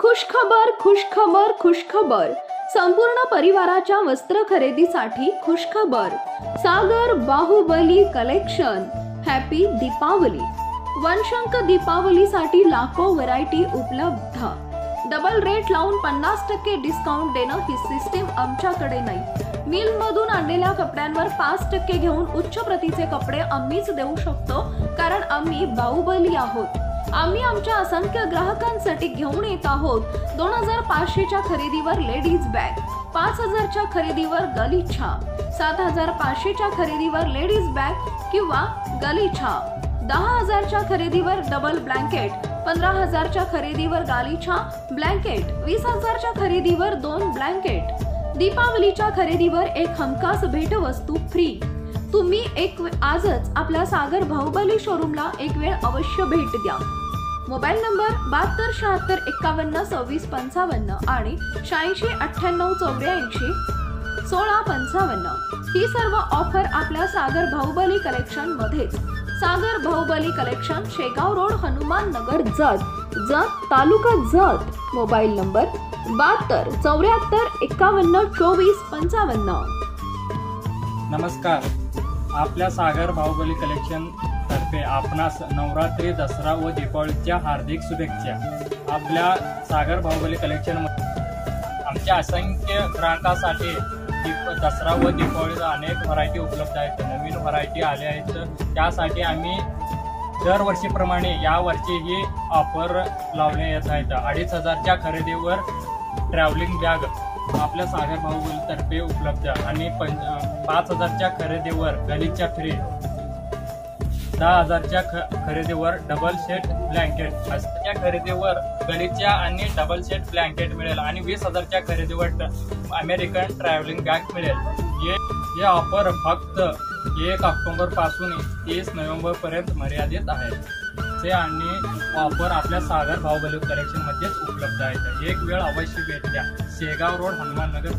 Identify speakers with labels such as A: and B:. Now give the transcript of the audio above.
A: खुशखबर खुशखबर खुशखबर संपूर्ण परिवाराच्या वस्त्र खरेदीसाठी खुशखबर सागर बाहुबली कलेक्शन हॅपी दीपावली वनशंख दीपावलीसाठी लाखो व्हरायटी उपलब्ध डबल रेट लावून 50% डिस्काउंट देणं ही सिस्टीम आमच्याकडे नाही। मिल मधून आणलेल्या कपड्यांवर 5% घेऊन उच्च प्रतीचे कपडे आम्हीच देऊ शकतो कारण आम्ही बाहुबली आहोत। आम्ही आमच्या असंख्य ग्राहकांसाठी घेऊन येत आहोत 2500 च्या खरेदीवर लेडीज बॅग, 5000 च्या खरेदीवर गलीछा, 7500 च्या खरेदीवर लेडीज बॅग किंवा गलीछा, 10000 च्या खरेदीवर डबल ब्लँकेट, 15000 च्या खरेदीवर गालीछा ब्लँकेट, 20000 च्या खरेदीवर 2 ब्लँकेट। दीपावलीच्या खरेदीवर एक हमखास भेटवस्तू फ्री। तुम्ही आजच आपल्या सागर बाहुबली शोरूमला एक वेळ अवश्य भेट द्या। मोबाईल नंबर 7276512655 आणि 8698841655। ही सर्व ऑफर आपल्या सागर बाहुबली कलेक्शन मध्येच। Sagar Bahubali collection Shegaon road Hanuman Nagar Jat taluka Jat. Mobile number 7274512455।
B: नमस्कार, आपल्या सागर बाहुबली कलेक्शन तर्फे आपणास नवरात्री, दसरा व दीपावलीच्या हार्दिक शुभेच्छा। आपल्या सागर बाहुबली कलेक्शन आमच्या असंख्य ग्राहकांसाठी दसरा व दीपावलीचा अनेक व्हरायटी उपलब्ध आहेत। नवीन व्हरायटी आल्या आहेत, त्यासाठी आम्ही दरवर्षीप्रमाणे यावर्षीही ऑफर लावले येत आहेत। 2500च्या खरेदीवर ट्रॅव्हलिंग बॅग आपल्या सागर बाहुबली तर्फे उपलब्ध आणि 5000च्या खरेदीवर गलीच्या फ्री, 10000च्या खरेदीवर डबल सेट ब्लँकेट, 80च्या खरेदीवर गलीच्या आणि डबल सेट ब्लँकेट मिळेल आणि 20000च्या खरेदीवर अमेरिकन ट्रॅव्हलिंग बॅग मिळेल। हे ऑफर फक्त 1 ऑक्टोबर पासून 30 नोव्हेंबर पर्यंत मर्यादित आहे। ते आणि ऑफर आपल्या सागर बाहुबली कलेक्शन मध्येच उपलब्ध आहेत। एक वेळ अवश्य भेट द्या। शेगाव रोड हनुमान नगर।